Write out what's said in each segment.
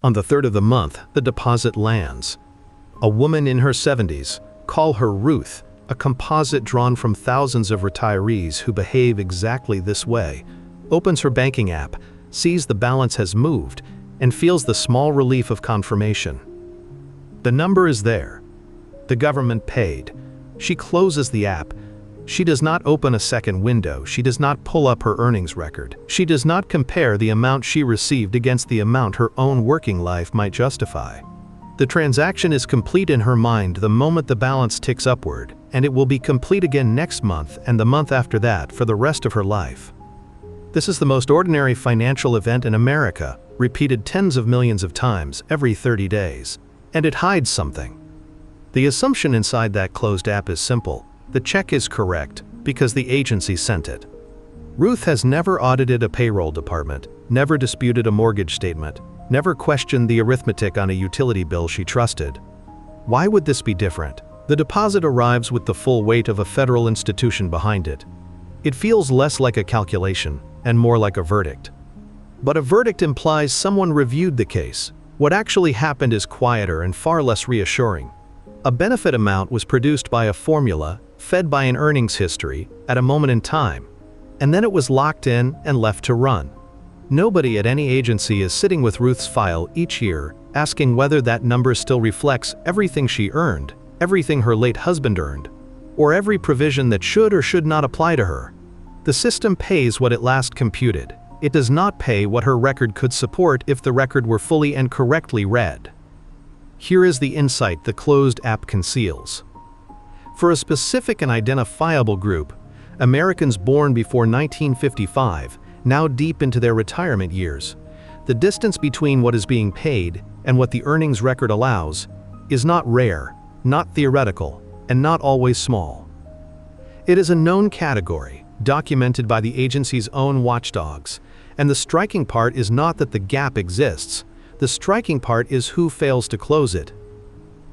On the 3rd of the month, the deposit lands. A woman in her 70s, call her Ruth, a composite drawn from thousands of retirees who behave exactly this way, opens her banking app, sees the balance has moved, and feels the small relief of confirmation. The number is there. The government paid. She closes the app. She does not open a second window. She does not pull up her earnings record. She does not compare the amount she received against the amount her own working life might justify. The transaction is complete in her mind the moment the balance ticks upward, and it will be complete again next month and the month after that for the rest of her life. This is the most ordinary financial event in America, repeated tens of millions of times every 30 days. And it hides something. The assumption inside that closed app is simple. The check is correct because the agency sent it. Ruth has never audited a payroll department, never disputed a mortgage statement, never questioned the arithmetic on a utility bill she trusted. Why would this be different? The deposit arrives with the full weight of a federal institution behind it. It feels less like a calculation and more like a verdict. But a verdict implies someone reviewed the case. What actually happened is quieter and far less reassuring. A benefit amount was produced by a formula, fed by an earnings history, at a moment in time, and then it was locked in and left to run. Nobody at any agency is sitting with Ruth's file each year, asking whether that number still reflects everything she earned, everything her late husband earned, or every provision that should or should not apply to her. The system pays what it last computed. It does not pay what her record could support if the record were fully and correctly read. Here is the insight the closed app conceals. For a specific and identifiable group, Americans born before 1955, now deep into their retirement years, the distance between what is being paid and what the earnings record allows is not rare, not theoretical, and not always small. It is a known category, documented by the agency's own watchdogs, and the striking part is not that the gap exists. The striking part is who fails to close it.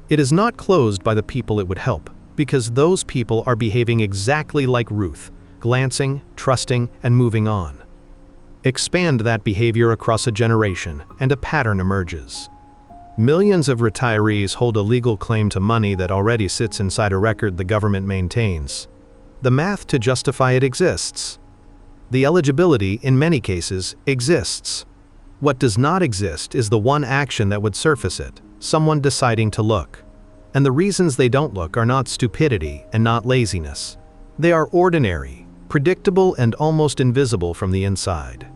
It is not closed by the people it would help, because those people are behaving exactly like Ruth, glancing, trusting, and moving on. Expand that behavior across a generation, and a pattern emerges. Millions of retirees hold a legal claim to money that already sits inside a record the government maintains. The math to justify it exists. The eligibility, in many cases, exists. What does not exist is the one action that would surface it, someone deciding to look. And the reasons they don't look are not stupidity and not laziness. They are ordinary, predictable, and almost invisible from the inside.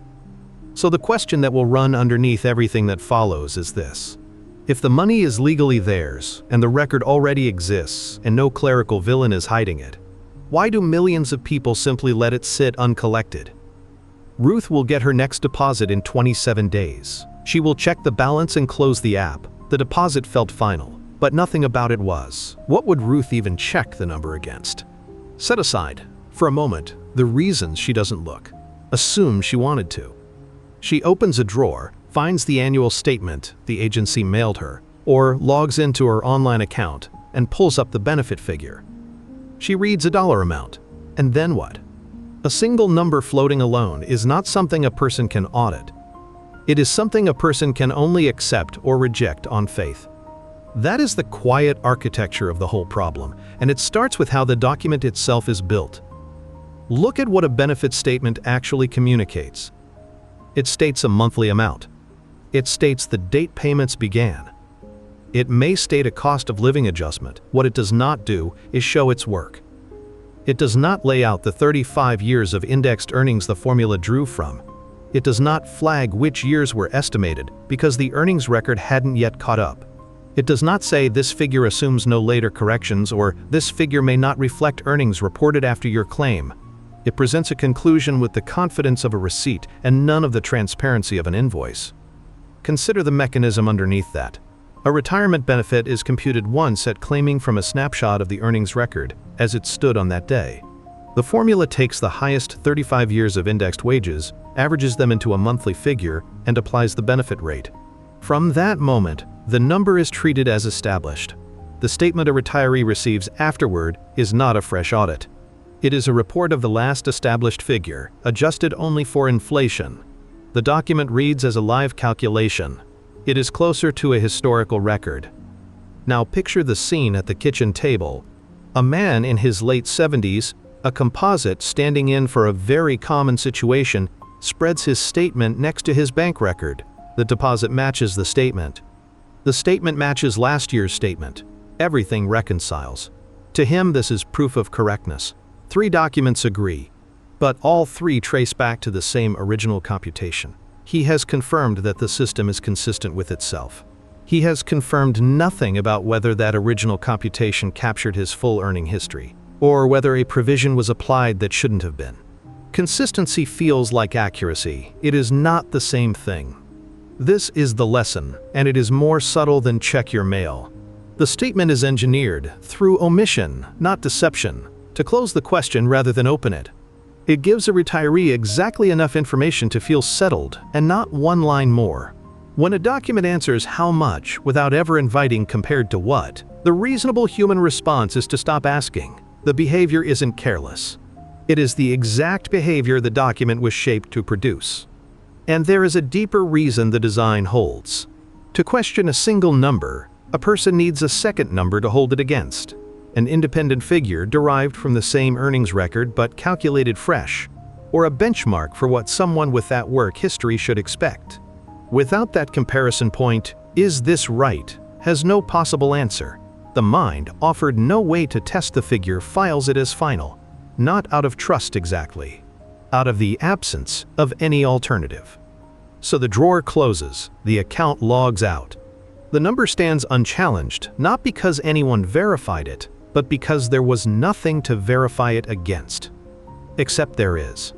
So the question that will run underneath everything that follows is this. If the money is legally theirs, and the record already exists, and no clerical villain is hiding it, why do millions of people simply let it sit uncollected? Ruth will get her next deposit in 27 days. She will check the balance and close the app. The deposit felt final, but nothing about it was. What would Ruth even check the number against? Set aside, for a moment, the reasons she doesn't look. Assume she wanted to. She opens a drawer, finds the annual statement the agency mailed her, or logs into her online account and pulls up the benefit figure. She reads a dollar amount, and then what? A single number floating alone is not something a person can audit. It is something a person can only accept or reject on faith. That is the quiet architecture of the whole problem, and it starts with how the document itself is built. Look at what a benefit statement actually communicates. It states a monthly amount. It states the date payments began. It may state a cost of living adjustment. What it does not do is show its work. It does not lay out the 35 years of indexed earnings the formula drew from. It does not flag which years were estimated because the earnings record hadn't yet caught up. It does not say this figure assumes no later corrections or this figure may not reflect earnings reported after your claim. It presents a conclusion with the confidence of a receipt and none of the transparency of an invoice. Consider the mechanism underneath that. A retirement benefit is computed once at claiming from a snapshot of the earnings record as it stood on that day. The formula takes the highest 35 years of indexed wages, averages them into a monthly figure, and applies the benefit rate. From that moment, the number is treated as established. The statement a retiree receives afterward is not a fresh audit. It is a report of the last established figure, adjusted only for inflation. The document reads as a live calculation. It is closer to a historical record. Now picture the scene at the kitchen table. A man in his late 70s, a composite standing in for a very common situation, spreads his statement next to his bank record. The deposit matches the statement. The statement matches last year's statement. Everything reconciles. To him, this is proof of correctness. 3 documents agree, but all 3 trace back to the same original computation. He has confirmed that the system is consistent with itself. He has confirmed nothing about whether that original computation captured his full earning history, or whether a provision was applied that shouldn't have been. Consistency feels like accuracy. It is not the same thing. This is the lesson, and it is more subtle than check your mail. The statement is engineered through omission, not deception, to close the question rather than open it. It gives a retiree exactly enough information to feel settled, and not one line more. When a document answers how much without ever inviting compared to what, the reasonable human response is to stop asking. The behavior isn't careless. It is the exact behavior the document was shaped to produce. And there is a deeper reason the design holds. To question a single number, a person needs a second number to hold it against. An independent figure derived from the same earnings record but calculated fresh, or a benchmark for what someone with that work history should expect. Without that comparison point, is this right, has no possible answer. The mind, offered no way to test the figure, files it as final, not out of trust exactly, out of the absence of any alternative. So the drawer closes, the account logs out. The number stands unchallenged, not because anyone verified it, but because there was nothing to verify it against. Except there is.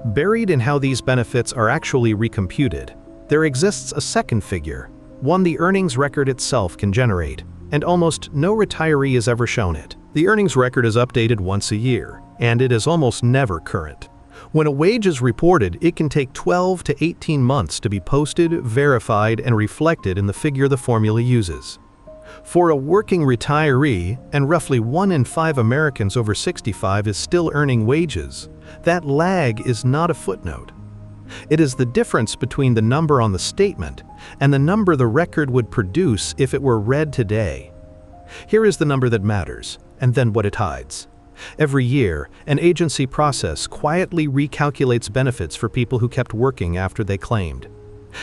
Buried in how these benefits are actually recomputed, there exists a second figure, one the earnings record itself can generate, and almost no retiree has ever shown it. The earnings record is updated once a year, and it is almost never current. When a wage is reported, it can take 12 to 18 months to be posted, verified, and reflected in the figure the formula uses. For a working retiree, and roughly 1 in 5 Americans over 65 is still earning wages, that lag is not a footnote. It is the difference between the number on the statement and the number the record would produce if it were read today. Here is the number that matters, and then what it hides. Every year, an agency process quietly recalculates benefits for people who kept working after they claimed.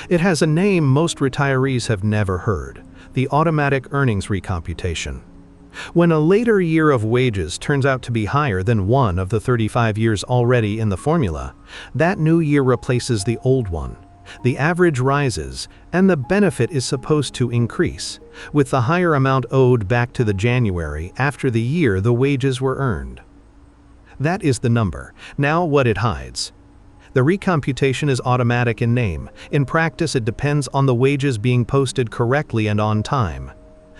It has a name most retirees have never heard: the automatic earnings recomputation. When a later year of wages turns out to be higher than one of the 35 years already in the formula, that new year replaces the old one. The average rises, and the benefit is supposed to increase, with the higher amount owed back to the January after the year the wages were earned. That is the number. Now what it hides. The recomputation is automatic in name. In practice, it depends on the wages being posted correctly and on time.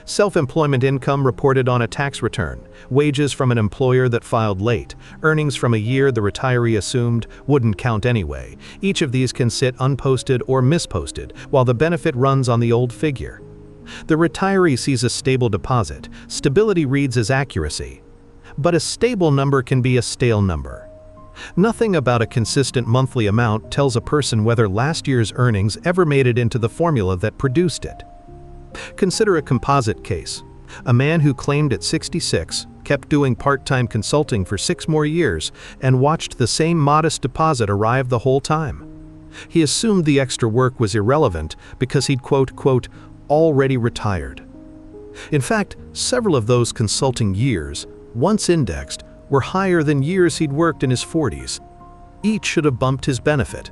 Self-employment income reported on a tax return, wages from an employer that filed late, earnings from a year the retiree assumed wouldn't count anyway. Each of these can sit unposted or misposted while the benefit runs on the old figure. The retiree sees a stable deposit. Stability reads as accuracy. But a stable number can be a stale number. Nothing about a consistent monthly amount tells a person whether last year's earnings ever made it into the formula that produced it. Consider a composite case. A man who claimed at 66, kept doing part-time consulting for 6 more years, and watched the same modest deposit arrive the whole time. He assumed the extra work was irrelevant because he'd quote, already retired. In fact, several of those consulting years, once indexed, were higher than years he'd worked in his 40s. Each should have bumped his benefit.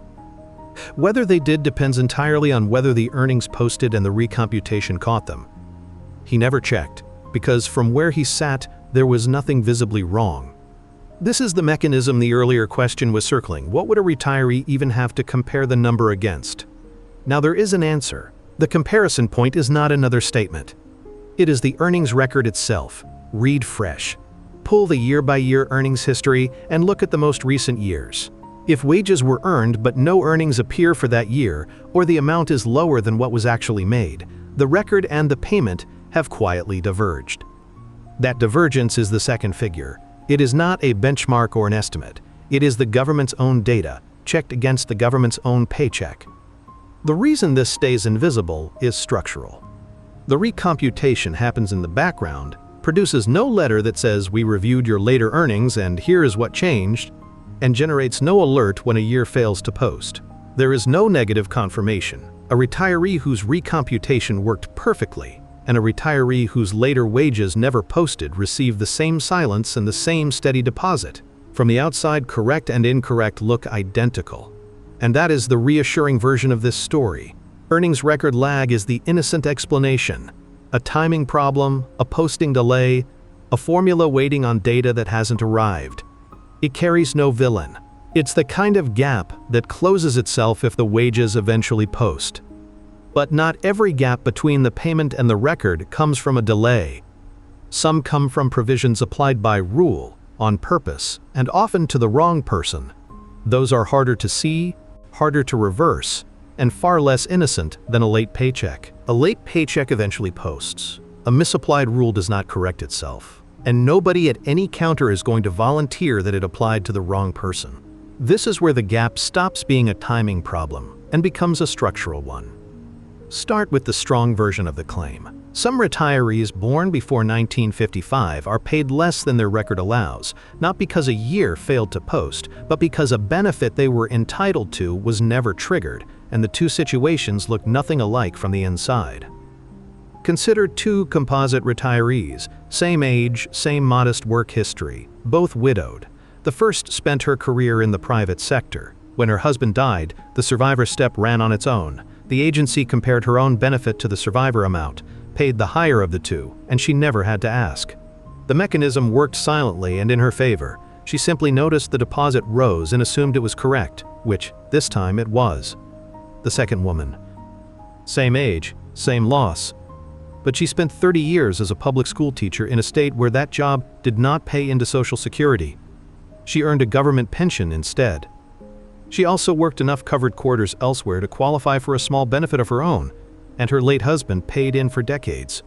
Whether they did depends entirely on whether the earnings posted and the recomputation caught them. He never checked, because from where he sat, there was nothing visibly wrong. This is the mechanism the earlier question was circling. What would a retiree even have to compare the number against? Now there is an answer. The comparison point is not another statement. It is the earnings record itself. Read fresh. Pull the year-by-year earnings history and look at the most recent years. If wages were earned but no earnings appear for that year, or the amount is lower than what was actually made, the record and the payment have quietly diverged. That divergence is the second figure. It is not a benchmark or an estimate. It is the government's own data, checked against the government's own paycheck. The reason this stays invisible is structural. The recomputation happens in the background, produces no letter that says we reviewed your later earnings and here is what changed, and generates no alert when a year fails to post. There is no negative confirmation. A retiree whose recomputation worked perfectly and a retiree whose later wages never posted received the same silence and the same steady deposit. From the outside, correct and incorrect look identical. And that is the reassuring version of this story. Earnings record lag is the innocent explanation. A timing problem, a posting delay, a formula waiting on data that hasn't arrived. It carries no villain. It's the kind of gap that closes itself if the wages eventually post. But not every gap between the payment and the record comes from a delay. Some come from provisions applied by rule, on purpose, and often to the wrong person. Those are harder to see, harder to reverse, and far less innocent than a late paycheck. A late paycheck eventually posts. A misapplied rule does not correct itself, and nobody at any counter is going to volunteer that it applied to the wrong person. This is where the gap stops being a timing problem and becomes a structural one. Start with the strong version of the claim. Some retirees born before 1955 are paid less than their record allows, not because a year failed to post, but because a benefit they were entitled to was never triggered, and the two situations look nothing alike from the inside. Consider two composite retirees, same age, same modest work history, both widowed. The first spent her career in the private sector. When her husband died, the survivor step ran on its own. The agency compared her own benefit to the survivor amount, paid the higher of the two, and she never had to ask. The mechanism worked silently and in her favor. She simply noticed the deposit rose and assumed it was correct, which, this time, it was. The second woman. Same age, same loss. But she spent 30 years as a public school teacher in a state where that job did not pay into Social Security. She earned a government pension instead. She also worked enough covered quarters elsewhere to qualify for a small benefit of her own, and her late husband paid in for decades.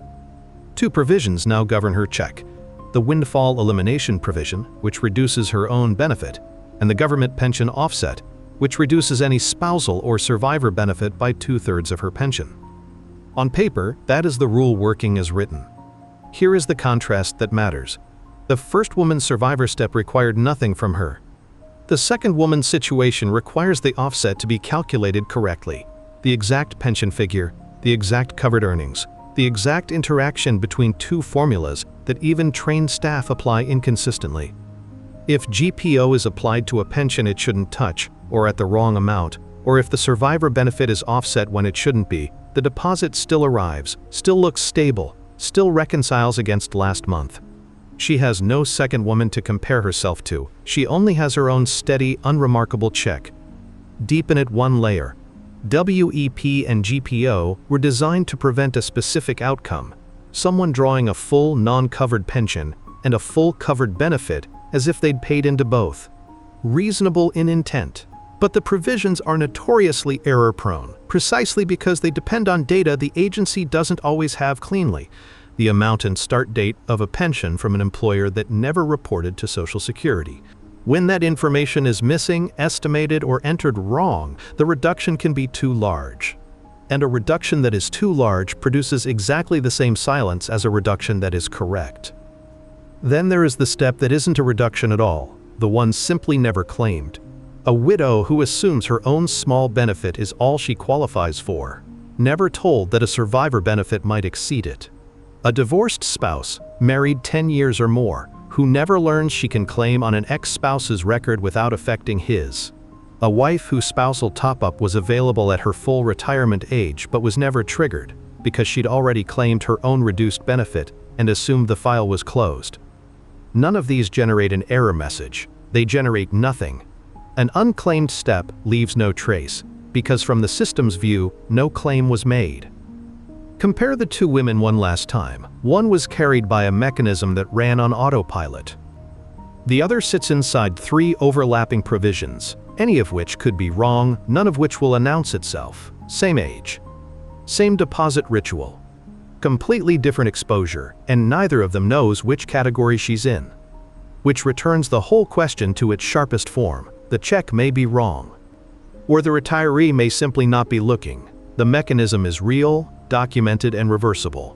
Two provisions now govern her check: the windfall elimination provision, which reduces her own benefit, and the government pension offset, which reduces any spousal or survivor benefit by 2/3 of her pension. On paper, that is the rule working as written. Here is the contrast that matters. The first woman's survivor step required nothing from her. The second woman's situation requires the offset to be calculated correctly: the exact pension figure, the exact covered earnings, the exact interaction between two formulas that even trained staff apply inconsistently. If GPO is applied to a pension it shouldn't touch, or at the wrong amount, or if the survivor benefit is offset when it shouldn't be, the deposit still arrives, still looks stable, still reconciles against last month. She has no second woman to compare herself to. She only has her own steady, unremarkable check. Deepen it one layer. WEP and GPO were designed to prevent a specific outcome: someone drawing a full, non-covered pension and a full covered benefit as if they'd paid into both. Reasonable in intent. But the provisions are notoriously error-prone, precisely because they depend on data the agency doesn't always have cleanly: the amount and start date of a pension from an employer that never reported to Social Security. When that information is missing, estimated, or entered wrong, the reduction can be too large. And a reduction that is too large produces exactly the same silence as a reduction that is correct. Then there is the step that isn't a reduction at all, the one simply never claimed. A widow who assumes her own small benefit is all she qualifies for, never told that a survivor benefit might exceed it. A divorced spouse, married 10 years or more, who never learns she can claim on an ex-spouse's record without affecting his. A wife whose spousal top-up was available at her full retirement age but was never triggered because she'd already claimed her own reduced benefit and assumed the file was closed. None of these generate an error message. They generate nothing. An unclaimed step leaves no trace, because from the system's view, no claim was made. Compare the two women one last time. One was carried by a mechanism that ran on autopilot. The other sits inside 3 overlapping provisions, any of which could be wrong, none of which will announce itself. Same age. Same deposit ritual. Completely different exposure, and neither of them knows which category she's in. Which returns the whole question to its sharpest form: the check may be wrong. Or the retiree may simply not be looking. The mechanism is real, documented, and reversible.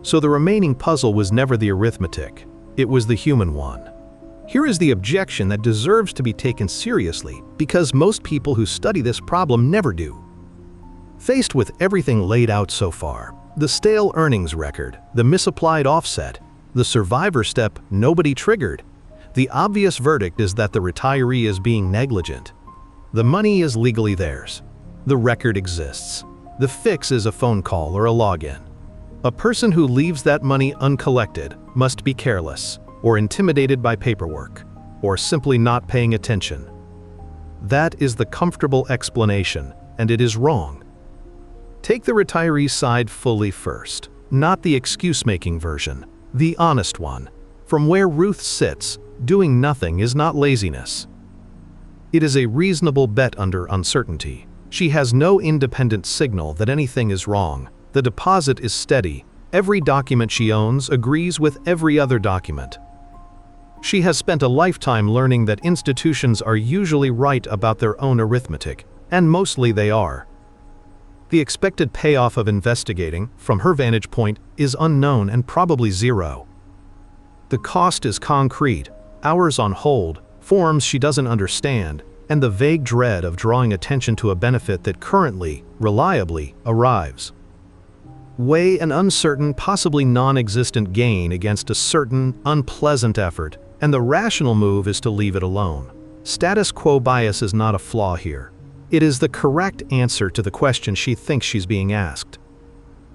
So the remaining puzzle was never the arithmetic, it was the human one. Here is the objection that deserves to be taken seriously because most people who study this problem never do. Faced with everything laid out so far, the stale earnings record, the misapplied offset, the survivor step nobody triggered, the obvious verdict is that the retiree is being negligent. The money is legally theirs. The record exists. The fix is a phone call or a login. A person who leaves that money uncollected must be careless, or intimidated by paperwork, or simply not paying attention. That is the comfortable explanation, and it is wrong. Take the retiree's side fully first, not the excuse-making version, the honest one. From where Ruth sits, doing nothing is not laziness. It is a reasonable bet under uncertainty. She has no independent signal that anything is wrong. The deposit is steady. Every document she owns agrees with every other document. She has spent a lifetime learning that institutions are usually right about their own arithmetic, and mostly they are. The expected payoff of investigating, from her vantage point, is unknown and probably zero. The cost is concrete, hours on hold, forms she doesn't understand, and the vague dread of drawing attention to a benefit that currently, reliably, arrives. Weigh an uncertain, possibly non-existent gain against a certain, unpleasant effort, and the rational move is to leave it alone. Status quo bias is not a flaw here. It is the correct answer to the question she thinks she's being asked.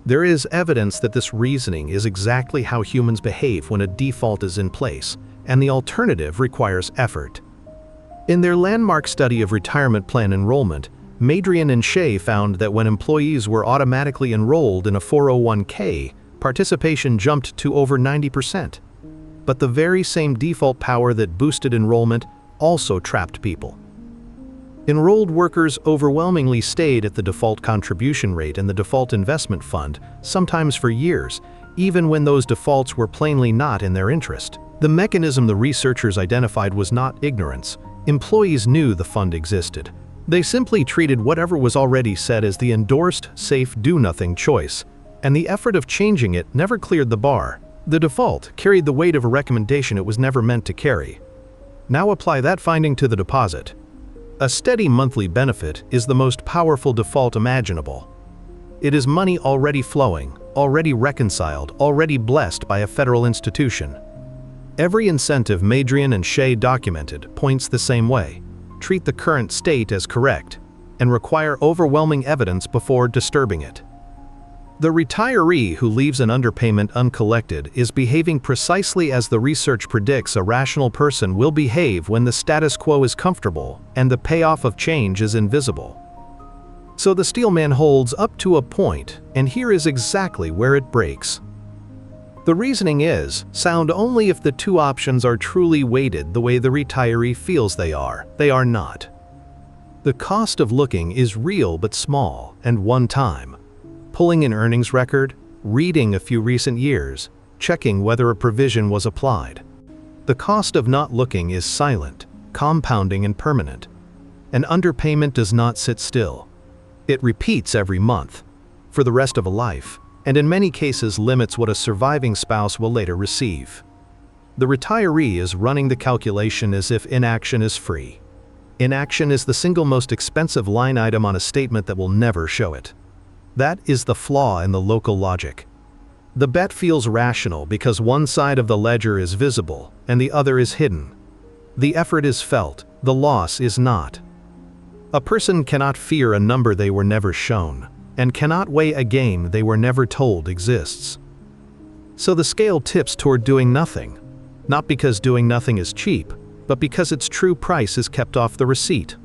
There is evidence that this reasoning is exactly how humans behave when a default is in place, and the alternative requires effort. In their landmark study of retirement plan enrollment, Madrian and Shea found that when employees were automatically enrolled in a 401k, participation jumped to over 90%. But the very same default power that boosted enrollment also trapped people. Enrolled workers overwhelmingly stayed at the default contribution rate in the default investment fund, sometimes for years, even when those defaults were plainly not in their interest. The mechanism the researchers identified was not ignorance. Employees knew the fund existed. They simply treated whatever was already set as the endorsed, safe, do-nothing choice, and the effort of changing it never cleared the bar. The default carried the weight of a recommendation it was never meant to carry. Now apply that finding to the deposit. A steady monthly benefit is the most powerful default imaginable. It is money already flowing, already reconciled, already blessed by a federal institution. Every incentive Madrian and Shea documented points the same way. Treat the current state as correct, and require overwhelming evidence before disturbing it. The retiree who leaves an underpayment uncollected is behaving precisely as the research predicts a rational person will behave when the status quo is comfortable and the payoff of change is invisible. So the steelman holds up to a point, and here is exactly where it breaks. The reasoning is sound only if the two options are truly weighted the way the retiree feels they are. They are not. The cost of looking is real but small and one-time. Pulling an earnings record, reading a few recent years, checking whether a provision was applied. The cost of not looking is silent, compounding, and permanent. An underpayment does not sit still. It repeats every month, for the rest of a life, and in many cases limits what a surviving spouse will later receive. The retiree is running the calculation as if inaction is free. Inaction is the single most expensive line item on a statement that will never show it. That is the flaw in the local logic. The bet feels rational because one side of the ledger is visible and the other is hidden. The effort is felt, the loss is not. A person cannot fear a number they were never shown, and cannot weigh a gain they were never told exists. So the scale tips toward doing nothing, not because doing nothing is cheap, but because its true price is kept off the receipt.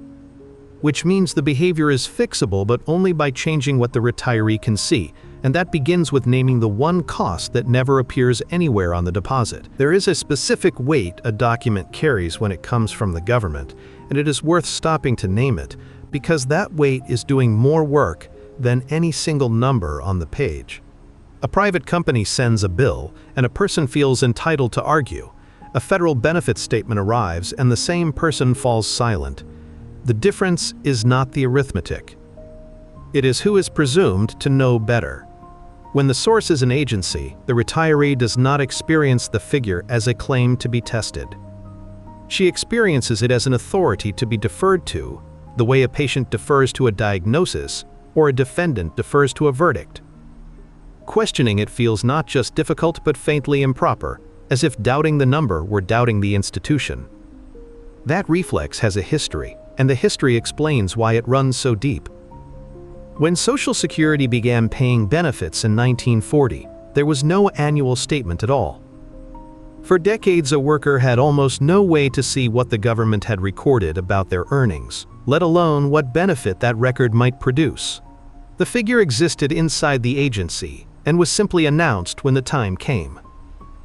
Which means the behavior is fixable but only by changing what the retiree can see, and that begins with naming the one cost that never appears anywhere on the deposit. There is a specific weight a document carries when it comes from the government, and it is worth stopping to name it, because that weight is doing more work than any single number on the page. A private company sends a bill, and a person feels entitled to argue. A federal benefit statement arrives, and the same person falls silent. The difference is not the arithmetic. It is who is presumed to know better. When the source is an agency, the retiree does not experience the figure as a claim to be tested. She experiences it as an authority to be deferred to, the way a patient defers to a diagnosis or a defendant defers to a verdict. Questioning it feels not just difficult but faintly improper, as if doubting the number were doubting the institution. That reflex has a history, and the history explains why it runs so deep. When Social Security began paying benefits in 1940, there was no annual statement at all. For decades, a worker had almost no way to see what the government had recorded about their earnings, let alone what benefit that record might produce. The figure existed inside the agency and was simply announced when the time came.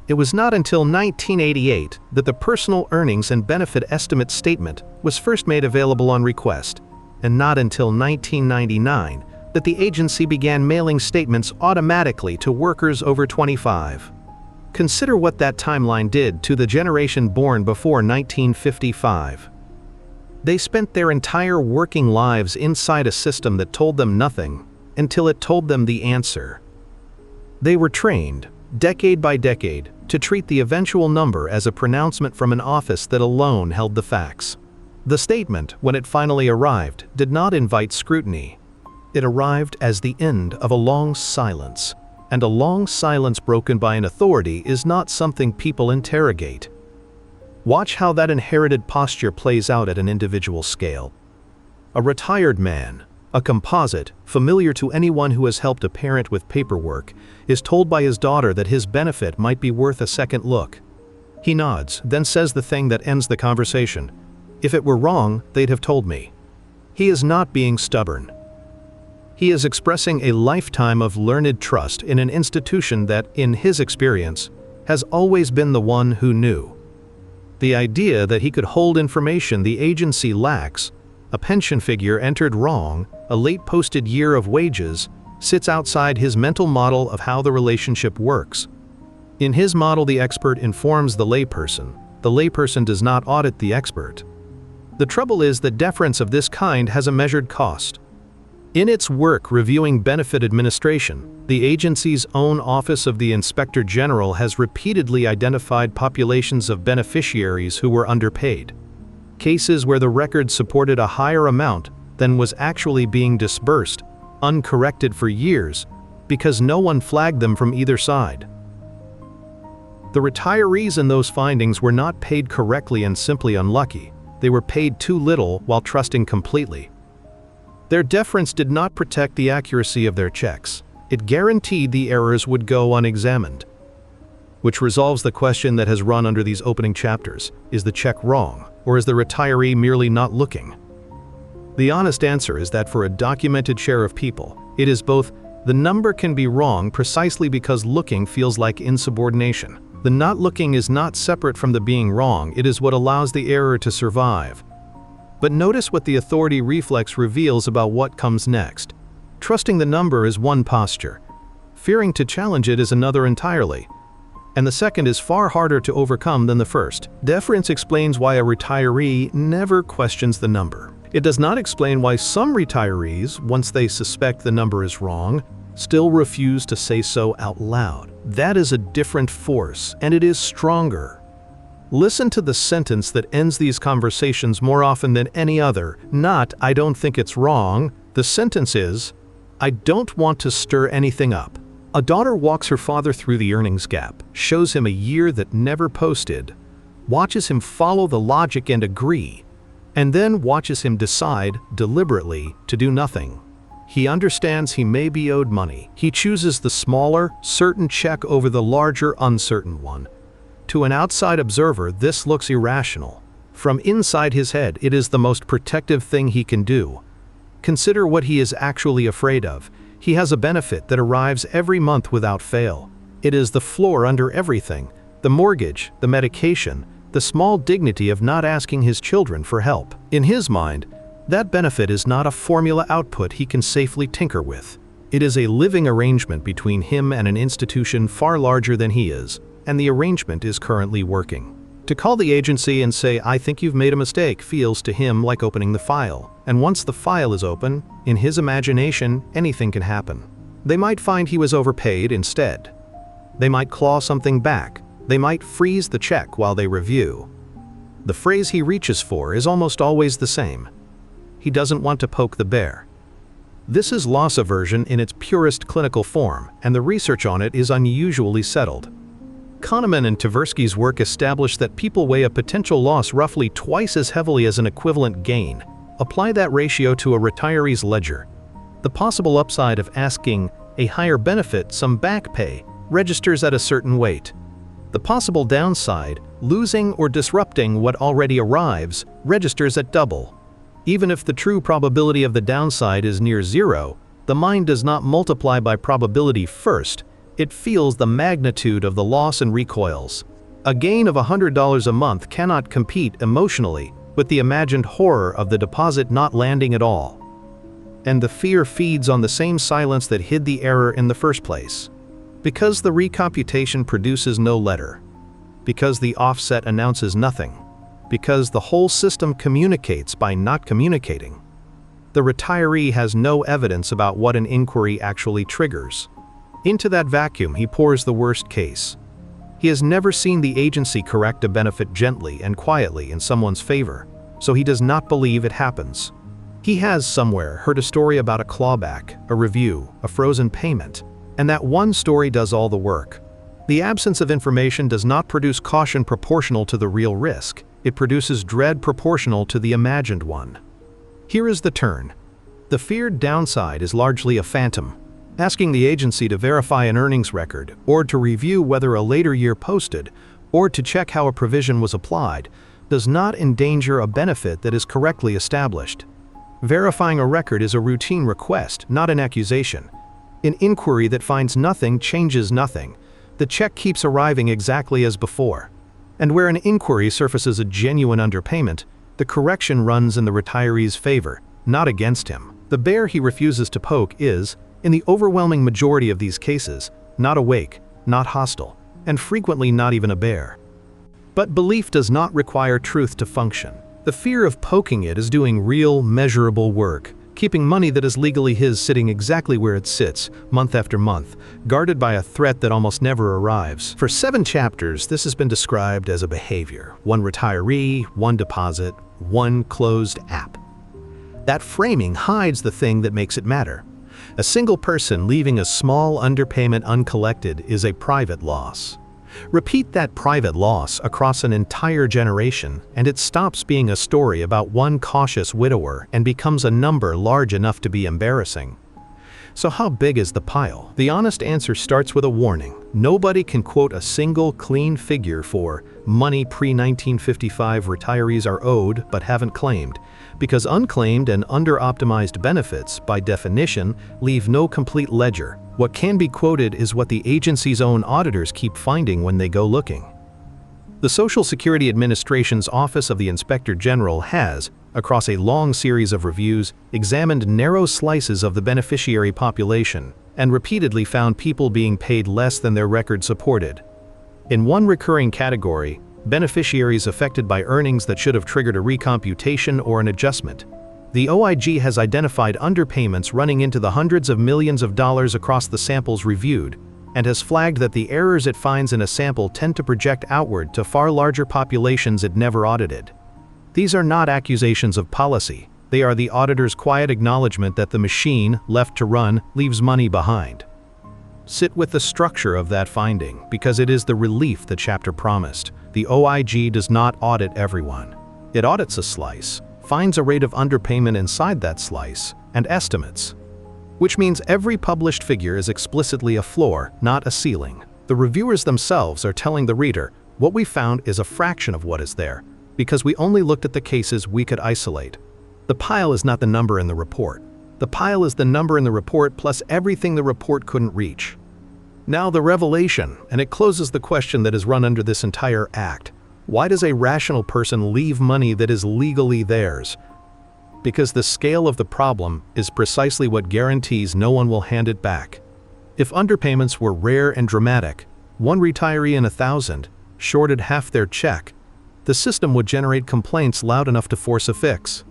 It was not until 1988 that the Personal Earnings and Benefit Estimate Statement was first made available on request, and not until 1999 that the agency began mailing statements automatically to workers over 25. Consider what that timeline did to the generation born before 1955. They spent their entire working lives inside a system that told them nothing until it told them the answer. They were trained, decade by decade, to treat the eventual number as a pronouncement from an office that alone held the facts. The statement, when it finally arrived, did not invite scrutiny. It arrived as the end of a long silence, and a long silence broken by an authority is not something people interrogate. Watch how that inherited posture plays out at an individual scale. A retired man, a composite, familiar to anyone who has helped a parent with paperwork, is told by his daughter that his benefit might be worth a second look. He nods, then says the thing that ends the conversation. If it were wrong, they'd have told me. He is not being stubborn. He is expressing a lifetime of learned trust in an institution that, in his experience, has always been the one who knew. The idea that he could hold information the agency lacks, a pension figure entered wrong, a late posted year of wages, sits outside his mental model of how the relationship works. In his model, the expert informs the layperson does not audit the expert. The trouble is that deference of this kind has a measured cost. In its work reviewing benefit administration, the agency's own Office of the Inspector General has repeatedly identified populations of beneficiaries who were underpaid. Cases where the record supported a higher amount than was actually being disbursed, uncorrected for years, because no one flagged them from either side. The retirees in those findings were not paid correctly and simply unlucky. They were paid too little while trusting completely. Their deference did not protect the accuracy of their checks. It guaranteed the errors would go unexamined. Which resolves the question that has run under these opening chapters. Is the check wrong, or is the retiree merely not looking? The honest answer is that for a documented share of people, it is both. The number can be wrong precisely because looking feels like insubordination. The not looking is not separate from the being wrong, it is what allows the error to survive. But notice what the authority reflex reveals about what comes next. Trusting the number is one posture. Fearing to challenge it is another entirely. And the second is far harder to overcome than the first. Deference explains why a retiree never questions the number. It does not explain why some retirees, once they suspect the number is wrong, still refuse to say so out loud. That is a different force, and it is stronger. Listen to the sentence that ends these conversations more often than any other. Not, "I don't think it's wrong." The sentence is, "I don't want to stir anything up." A daughter walks her father through the earnings gap, shows him a year that never posted, watches him follow the logic and agree, and then watches him decide, deliberately, to do nothing. He understands he may be owed money. He chooses the smaller, certain check over the larger, uncertain one. To an outside observer, this looks irrational. From inside his head, it is the most protective thing he can do. Consider what he is actually afraid of. He has a benefit that arrives every month without fail. It is the floor under everything, the mortgage, the medication, the small dignity of not asking his children for help. In his mind, that benefit is not a formula output he can safely tinker with. It is a living arrangement between him and an institution far larger than he is, and the arrangement is currently working. To call the agency and say, "I think you've made a mistake," feels to him like opening the file. And once the file is open, in his imagination, anything can happen. They might find he was overpaid instead. They might claw something back. They might freeze the check while they review. The phrase he reaches for is almost always the same. He doesn't want to poke the bear. This is loss aversion in its purest clinical form, and the research on it is unusually settled. Kahneman and Tversky's work established that people weigh a potential loss roughly twice as heavily as an equivalent gain. Apply that ratio to a retiree's ledger. The possible upside of asking a higher benefit, some back pay, registers at a certain weight. The possible downside, losing or disrupting what already arrives, registers at double. Even if the true probability of the downside is near zero, the mind does not multiply by probability first. It feels the magnitude of the loss and recoils. A gain of $100 a month cannot compete emotionally with the imagined horror of the deposit not landing at all. And the fear feeds on the same silence that hid the error in the first place. Because the recomputation produces no letter. Because the offset announces nothing. Because the whole system communicates by not communicating. The retiree has no evidence about what an inquiry actually triggers. Into that vacuum he pours the worst case. He has never seen the agency correct a benefit gently and quietly in someone's favor, so he does not believe it happens. He has somewhere heard a story about a clawback, a review, a frozen payment, and that one story does all the work. The absence of information does not produce caution proportional to the real risk. It produces dread proportional to the imagined one. Here is the turn. The feared downside is largely a phantom. Asking the agency to verify an earnings record, or to review whether a later year posted, or to check how a provision was applied, does not endanger a benefit that is correctly established. Verifying a record is a routine request, not an accusation. An inquiry that finds nothing changes nothing. The check keeps arriving exactly as before. And where an inquiry surfaces a genuine underpayment, the correction runs in the retiree's favor, not against him. The bear he refuses to poke is, in the overwhelming majority of these cases, not awake, not hostile, and frequently not even a bear. But belief does not require truth to function. The fear of poking it is doing real, measurable work, keeping money that is legally his sitting exactly where it sits, month after month, guarded by a threat that almost never arrives. For 7 chapters, this has been described as a behavior: one retiree, one deposit, one closed app. That framing hides the thing that makes it matter. A single person leaving a small underpayment uncollected is a private loss. Repeat that private loss across an entire generation, and it stops being a story about one cautious widower and becomes a number large enough to be embarrassing. So how big is the pile? The honest answer starts with a warning. Nobody can quote a single clean figure for money pre-1955 retirees are owed but haven't claimed, because unclaimed and under-optimized benefits, by definition, leave no complete ledger. What can be quoted is what the agency's own auditors keep finding when they go looking. The Social Security Administration's Office of the Inspector General has, across a long series of reviews, examined narrow slices of the beneficiary population and repeatedly found people being paid less than their record supported. In one recurring category, beneficiaries affected by earnings that should have triggered a recomputation or an adjustment. The OIG has identified underpayments running into the hundreds of millions of dollars across the samples reviewed, and has flagged that the errors it finds in a sample tend to project outward to far larger populations it never audited. These are not accusations of policy. They are the auditor's quiet acknowledgement that the machine, left to run, leaves money behind. Sit with the structure of that finding, because it is the relief the chapter promised. The OIG does not audit everyone. It audits a slice, finds a rate of underpayment inside that slice, and estimates. Which means every published figure is explicitly a floor, not a ceiling. The reviewers themselves are telling the reader, what we found is a fraction of what is there, because we only looked at the cases we could isolate. The pile is not the number in the report. The pile is the number in the report plus everything the report couldn't reach. Now the revelation, and it closes the question that is run under this entire act. Why does a rational person leave money that is legally theirs? Because the scale of the problem is precisely what guarantees no one will hand it back. If underpayments were rare and dramatic, one retiree in 1,000 shorted half their check, the system would generate complaints loud enough to force a fix.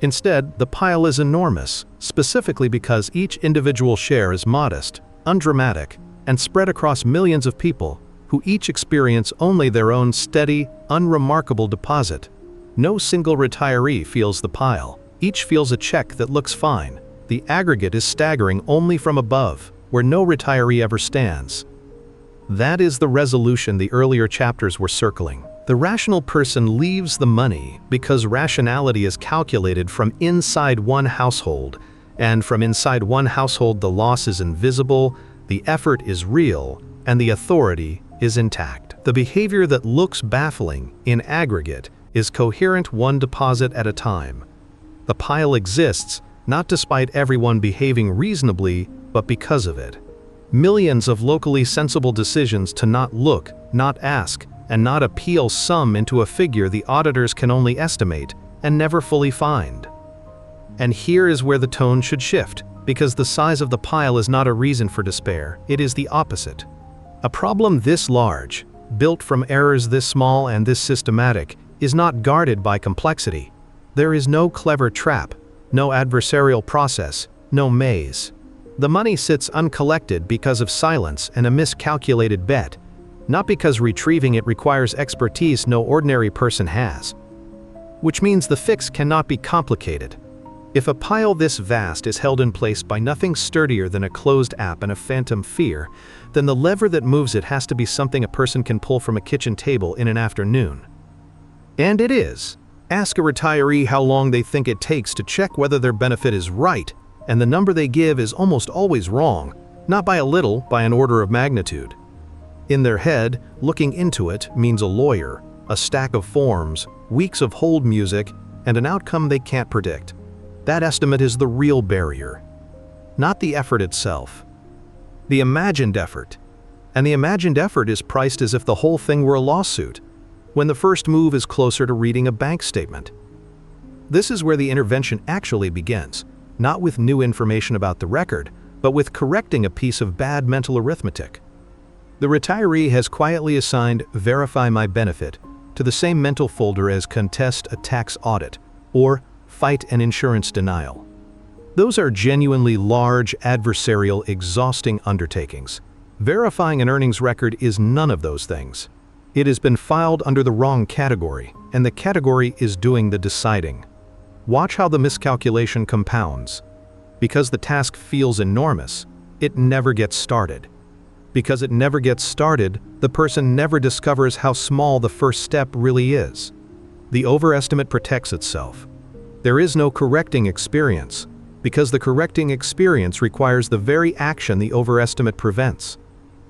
Instead, the pile is enormous, specifically because each individual share is modest, undramatic, and spread across millions of people, who each experience only their own steady, unremarkable deposit. No single retiree feels the pile. Each feels a check that looks fine. The aggregate is staggering only from above, where no retiree ever stands. That is the resolution the earlier chapters were circling. The rational person leaves the money because rationality is calculated from inside one household, and from inside one household the loss is invisible, the effort is real, and the authority is intact. The behavior that looks baffling, in aggregate, is coherent one deposit at a time. The pile exists, not despite everyone behaving reasonably, but because of it. Millions of locally sensible decisions to not look, not ask, and not appeal sum into a figure the auditors can only estimate and never fully find. And here is where the tone should shift, because the size of the pile is not a reason for despair, it is the opposite. A problem this large, built from errors this small and this systematic, is not guarded by complexity. There is no clever trap, no adversarial process, no maze. The money sits uncollected because of silence and a miscalculated bet, not because retrieving it requires expertise no ordinary person has. Which means the fix cannot be complicated. If a pile this vast is held in place by nothing sturdier than a closed app and a phantom fear, then the lever that moves it has to be something a person can pull from a kitchen table in an afternoon. And it is. Ask a retiree how long they think it takes to check whether their benefit is right, and the number they give is almost always wrong, not by a little, by an order of magnitude. In their head, looking into it means a lawyer, a stack of forms, weeks of hold music, and an outcome they can't predict. That estimate is the real barrier, not the effort itself. The imagined effort. And the imagined effort is priced as if the whole thing were a lawsuit, when the first move is closer to reading a bank statement. This is where the intervention actually begins, not with new information about the record, but with correcting a piece of bad mental arithmetic. The retiree has quietly assigned "Verify my benefit" to the same mental folder as "Contest a tax audit" or "Fight an insurance denial." Those are genuinely large, adversarial, exhausting undertakings. Verifying an earnings record is none of those things. It has been filed under the wrong category, and the category is doing the deciding. Watch how the miscalculation compounds. Because the task feels enormous, it never gets started. Because it never gets started, the person never discovers how small the first step really is. The overestimate protects itself. There is no correcting experience, because the correcting experience requires the very action the overestimate prevents.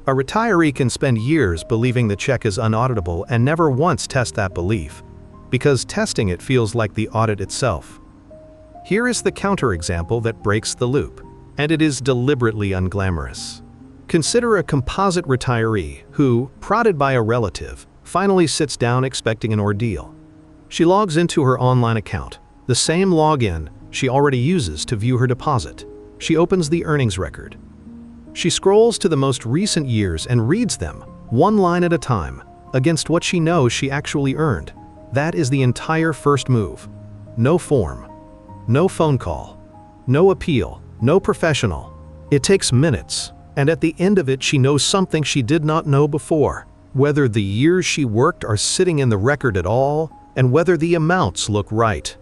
A retiree can spend years believing the check is unauditable and never once test that belief, because testing it feels like the audit itself. Here is the counterexample that breaks the loop, and it is deliberately unglamorous. Consider a composite retiree who, prodded by a relative, finally sits down expecting an ordeal. She logs into her online account, the same login she already uses to view her deposit. She opens the earnings record. She scrolls to the most recent years and reads them, one line at a time, against what she knows she actually earned. That is the entire first move. No form. No phone call. No appeal. No professional. It takes minutes, and at the end of it she knows something she did not know before. Whether the years she worked are sitting in the record at all, and whether the amounts look right.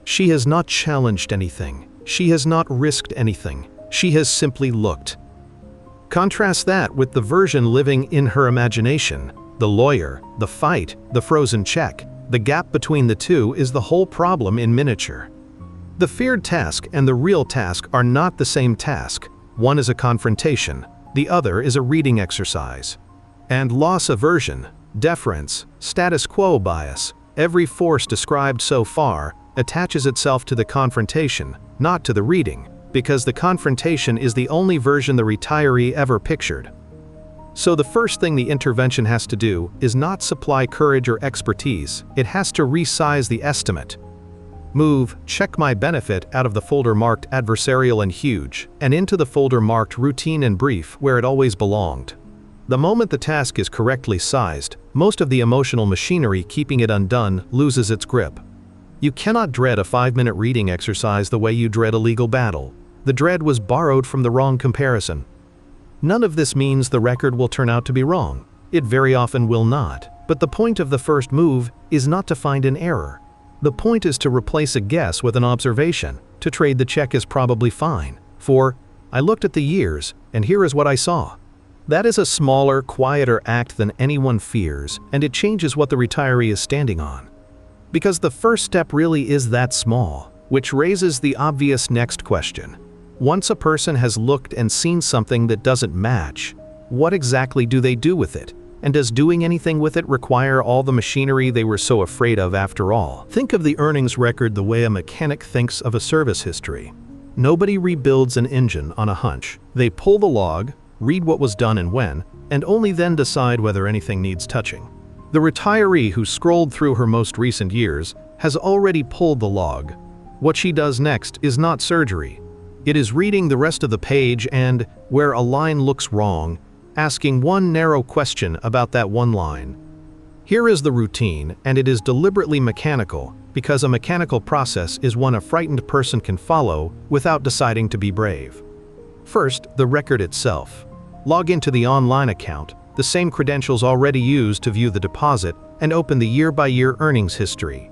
She has not challenged anything. She has not risked anything. She has simply looked. Contrast that with the version living in her imagination. The lawyer, the fight, the frozen check. The gap between the two is the whole problem in miniature. The feared task and the real task are not the same task. One is a confrontation, the other is a reading exercise. And loss aversion, deference, status quo bias, every force described so far, attaches itself to the confrontation, not to the reading, because the confrontation is the only version the retiree ever pictured. So the first thing the intervention has to do is not supply courage or expertise, it has to resize the estimate. Move "Check my benefit" out of the folder marked adversarial and huge, and into the folder marked routine and brief where it always belonged. The moment the task is correctly sized, most of the emotional machinery keeping it undone loses its grip. You cannot dread a 5-minute reading exercise the way you dread a legal battle. The dread was borrowed from the wrong comparison. None of this means the record will turn out to be wrong. It very often will not. But the point of the first move is not to find an error. The point is to replace a guess with an observation, to trade the check is probably fine. For, I looked at the years, and here is what I saw. That is a smaller, quieter act than anyone fears, and it changes what the retiree is standing on. Because the first step really is that small, which raises the obvious next question. Once a person has looked and seen something that doesn't match, what exactly do they do with it? And does doing anything with it require all the machinery they were so afraid of after all? Think of the earnings record the way a mechanic thinks of a service history. Nobody rebuilds an engine on a hunch. They pull the log, read what was done and when, and only then decide whether anything needs touching. The retiree who scrolled through her most recent years has already pulled the log. What she does next is not surgery. It is reading the rest of the page and, where a line looks wrong, asking one narrow question about that one line. Here is the routine, and it is deliberately mechanical, because a mechanical process is one a frightened person can follow without deciding to be brave. First, the record itself. Log into the online account, the same credentials already used to view the deposit, and open the year-by-year earnings history.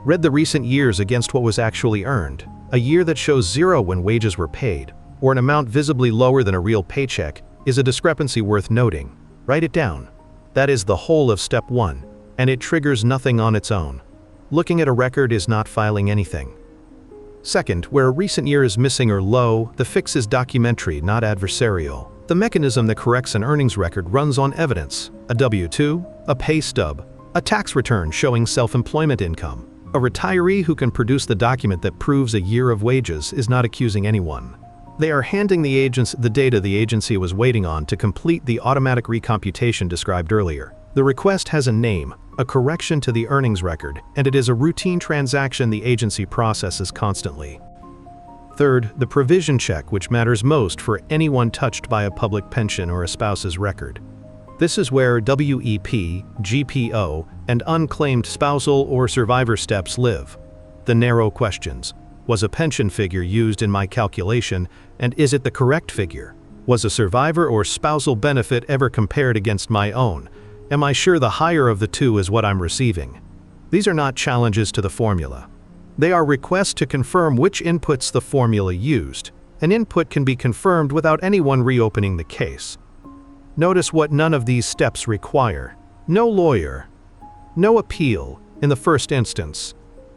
Read the recent years against what was actually earned, a year that shows 0 when wages were paid, or an amount visibly lower than a real paycheck, is a discrepancy worth noting. Write it down. That is the whole of step 1, and it triggers nothing on its own. Looking at a record is not filing anything. Second, where a recent year is missing or low, the fix is documentary, not adversarial. The mechanism that corrects an earnings record runs on evidence: a W-2, a pay stub, a tax return showing self-employment income. A retiree who can produce the document that proves a year of wages is not accusing anyone. They are handing the agents the data the agency was waiting on to complete the automatic recomputation described earlier. The request has a name, a correction to the earnings record, and it is a routine transaction the agency processes constantly. Third, the provision check, which matters most for anyone touched by a public pension or a spouse's record. This is where WEP, GPO, and unclaimed spousal or survivor steps live. The narrow questions. Was a pension figure used in my calculation, and is it the correct figure? Was a survivor or spousal benefit ever compared against my own? Am I sure the higher of the two is what I'm receiving? These are not challenges to the formula. They are requests to confirm which inputs the formula used. An input can be confirmed without anyone reopening the case. Notice what none of these steps require. No lawyer. No appeal, in the first instance.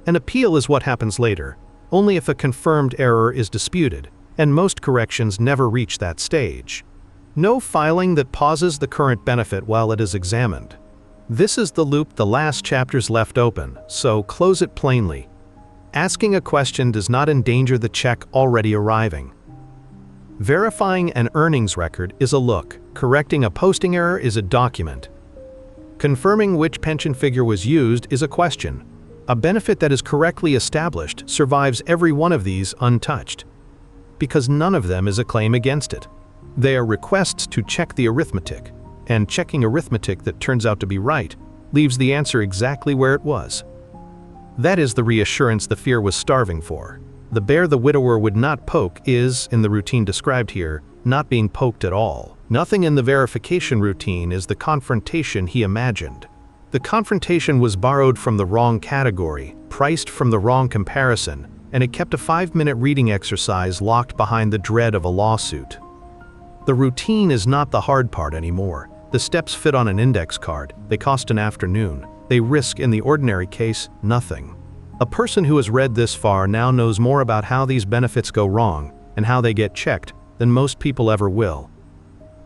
An appeal is what happens later, only if a confirmed error is disputed, and most corrections never reach that stage. No filing that pauses the current benefit while it is examined. This is the loop the last chapter's left open, so close it plainly. Asking a question does not endanger the check already arriving. Verifying an earnings record is a look. Correcting a posting error is a document. Confirming which pension figure was used is a question. A benefit that is correctly established survives every one of these untouched, because none of them is a claim against it. They are requests to check the arithmetic, and checking arithmetic that turns out to be right leaves the answer exactly where it was. That is the reassurance the fear was starving for. The bear the widower would not poke is, in the routine described here, not being poked at all. Nothing in the verification routine is the confrontation he imagined. The confrontation was borrowed from the wrong category, priced from the wrong comparison, and it kept a 5-minute reading exercise locked behind the dread of a lawsuit. The routine is not the hard part anymore. The steps fit on an index card. They cost an afternoon. They risk, in the ordinary case, nothing. A person who has read this far now knows more about how these benefits go wrong and how they get checked than most people ever will.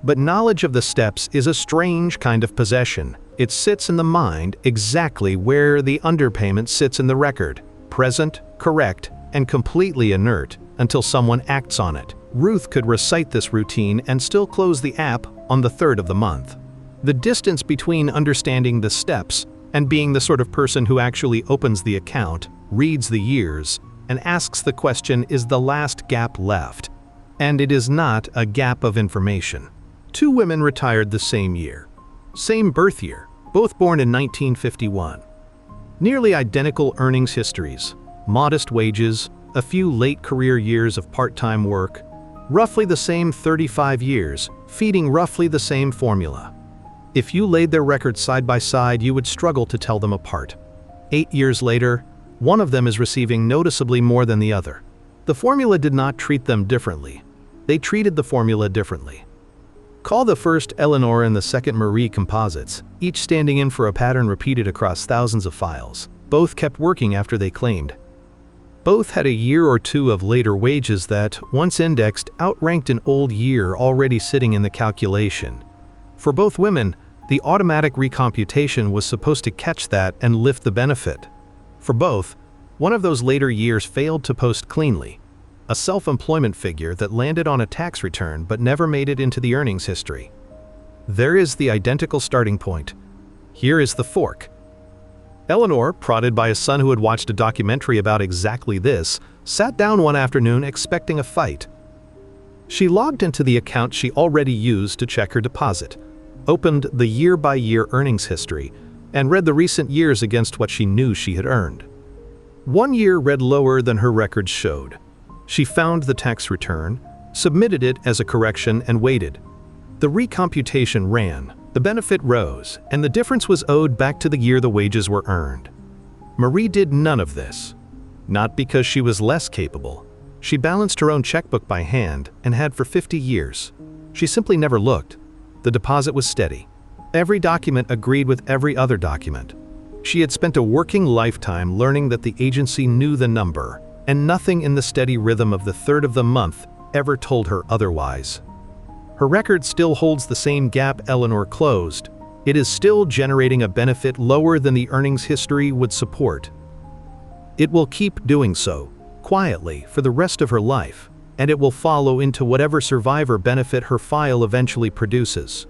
But knowledge of the steps is a strange kind of possession. It sits in the mind exactly where the underpayment sits in the record, present, correct, and completely inert until someone acts on it. Ruth could recite this routine and still close the app on the 3rd of the month. The distance between understanding the steps and being the sort of person who actually opens the account, reads the years, and asks the question is the last gap left. And it is not a gap of information. Two women retired the same year. Same birth year, both born in 1951. Nearly identical earnings histories, modest wages, a few late career years of part-time work, roughly the same 35 years, feeding roughly the same formula. If you laid their records side by side, you would struggle to tell them apart. 8 years later, one of them is receiving noticeably more than the other. The formula did not treat them differently. They treated the formula differently. Call the first Eleanor and the second Marie composites, each standing in for a pattern repeated across thousands of files. Both kept working after they claimed. Both had a year or two of later wages that, once indexed, outranked an old year already sitting in the calculation. For both women, the automatic recomputation was supposed to catch that and lift the benefit. For both, one of those later years failed to post cleanly, a self-employment figure that landed on a tax return but never made it into the earnings history. There is the identical starting point. Here is the fork. Eleanor, prodded by a son who had watched a documentary about exactly this, sat down one afternoon expecting a fight. She logged into the account she already used to check her deposit, opened the year-by-year earnings history, and read the recent years against what she knew she had earned. 1 year read lower than her records showed. She found the tax return, submitted it as a correction, and waited. The recomputation ran, the benefit rose, and the difference was owed back to the year the wages were earned. Marie did none of this. Not because she was less capable. She balanced her own checkbook by hand and had for 50 years. She simply never looked. The deposit was steady. Every document agreed with every other document. She had spent a working lifetime learning that the agency knew the number, and nothing in the steady rhythm of the third of the month ever told her otherwise. Her record still holds the same gap Eleanor closed. It is still generating a benefit lower than the earnings history would support. It will keep doing so, quietly, for the rest of her life, and it will follow into whatever survivor benefit her file eventually produces.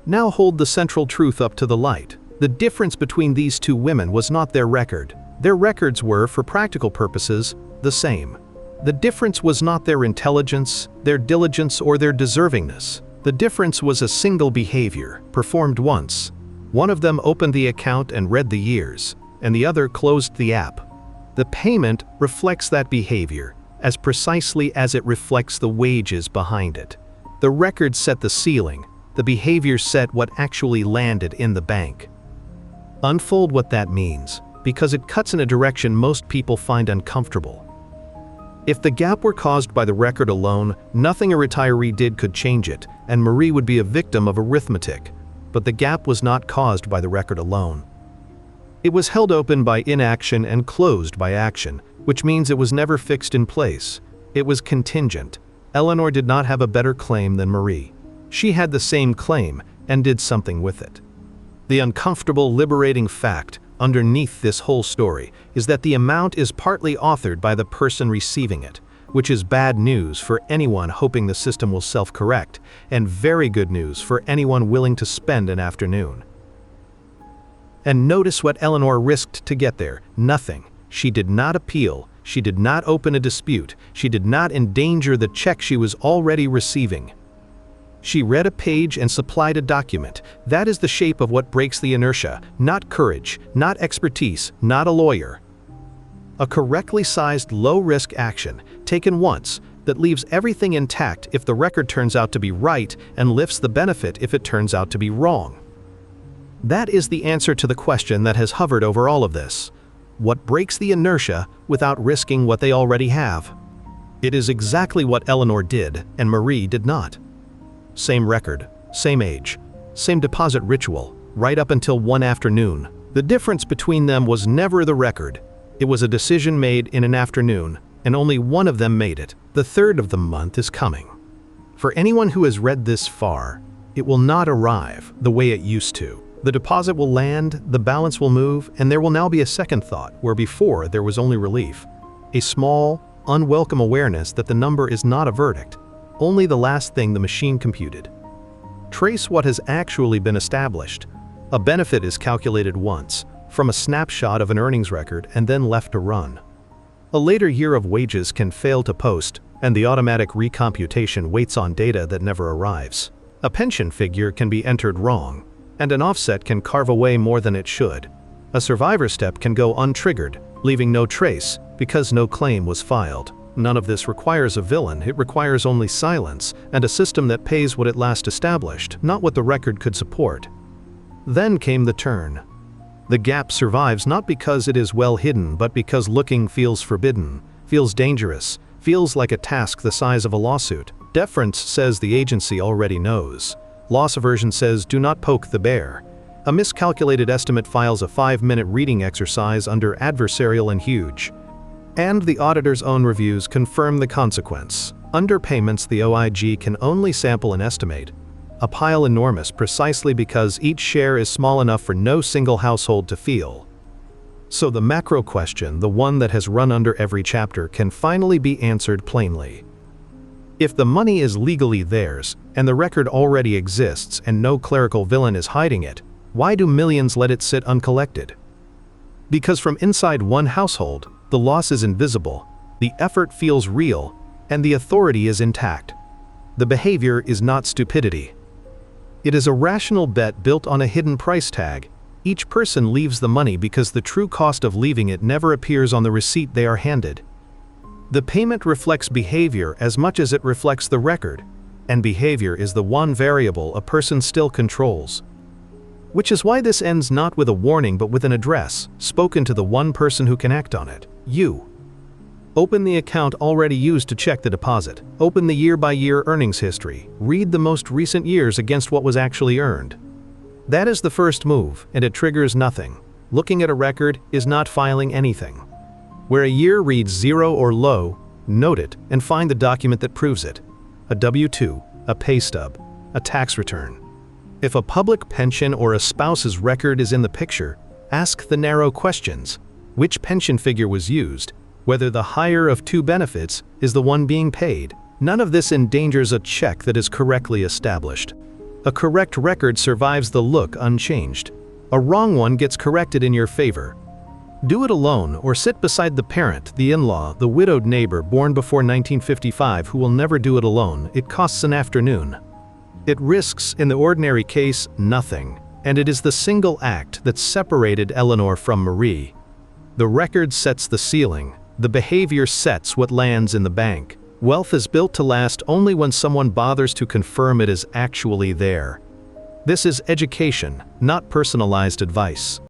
Now hold the central truth up to the light. The difference between these two women was not their record. Their records were, for practical purposes, the same. The difference was not their intelligence, their diligence, or their deservingness. The difference was a single behavior, performed once. One of them opened the account and read the years, and the other closed the app. The payment reflects that behavior, as precisely as it reflects the wages behind it. The record set the ceiling, the behavior set what actually landed in the bank. Unfold what that means, because it cuts in a direction most people find uncomfortable. If the gap were caused by the record alone, nothing a retiree did could change it, and Marie would be a victim of arithmetic. But the gap was not caused by the record alone. It was held open by inaction and closed by action, which means it was never fixed in place. It was contingent. Eleanor did not have a better claim than Marie. She had the same claim and did something with it. The uncomfortable, liberating fact underneath this whole story is that the amount is partly authored by the person receiving it, which is bad news for anyone hoping the system will self-correct, and very good news for anyone willing to spend an afternoon. And notice what Eleanor risked to get there. Nothing. She did not appeal. She did not open a dispute. She did not endanger the check she was already receiving. She read a page and supplied a document. That is the shape of what breaks the inertia, not courage, not expertise, not a lawyer. A correctly sized low-risk action, taken once, that leaves everything intact if the record turns out to be right and lifts the benefit if it turns out to be wrong. That is the answer to the question that has hovered over all of this. What breaks the inertia without risking what they already have? It is exactly what Eleanor did and Marie did not. Same record, same age, same deposit ritual, right up until one afternoon. The difference between them was never the record. It was a decision made in an afternoon, and only one of them made it. The third of the month is coming. For anyone who has read this far, it will not arrive the way it used to. The deposit will land, the balance will move, and there will now be a second thought, where before there was only relief. A small, unwelcome awareness that the number is not a verdict, only the last thing the machine computed. Trace what has actually been established. A benefit is calculated once, from a snapshot of an earnings record, and then left to run. A later year of wages can fail to post, and the automatic recomputation waits on data that never arrives. A pension figure can be entered wrong, and an offset can carve away more than it should. A survivor step can go untriggered, leaving no trace because no claim was filed. None of this requires a villain, it requires only silence and a system that pays what it last established, not what the record could support. Then came the turn. The gap survives not because it is well hidden, but because looking feels forbidden, feels dangerous, feels like a task the size of a lawsuit. Deference says the agency already knows. Loss aversion says do not poke the bear. A miscalculated estimate files a 5-minute reading exercise under adversarial and huge. And the auditor's own reviews confirm the consequence. Underpayments, the OIG can only sample and estimate. A pile enormous precisely because each share is small enough for no single household to feel. So the macro question, the one that has run under every chapter, can finally be answered plainly. If the money is legally theirs, and the record already exists and no clerical villain is hiding it, why do millions let it sit uncollected? Because from inside one household, the loss is invisible, the effort feels real, and the authority is intact. The behavior is not stupidity. It is a rational bet built on a hidden price tag. Each person leaves the money because the true cost of leaving it never appears on the receipt they are handed. The payment reflects behavior as much as it reflects the record, and behavior is the one variable a person still controls. Which is why this ends not with a warning but with an address, spoken to the one person who can act on it: you. Open the account already used to check the deposit. Open the year-by-year earnings history. Read the most recent years against what was actually earned. That is the first move, and it triggers nothing. Looking at a record is not filing anything. Where a year reads 0 or low, note it and find the document that proves it. A W-2, a pay stub, a tax return. If a public pension or a spouse's record is in the picture, ask the narrow questions. Which pension figure was used? Whether the higher of two benefits is the one being paid. None of this endangers a check that is correctly established. A correct record survives the look unchanged. A wrong one gets corrected in your favor. Do it alone or sit beside the parent, the in-law, the widowed neighbor born before 1955 who will never do it alone. It costs an afternoon. It risks, in the ordinary case, nothing, and it is the single act that separated Eleanor from Marie. The record sets the ceiling, the behavior sets what lands in the bank. Wealth is built to last only when someone bothers to confirm it is actually there. This is education, not personalized advice.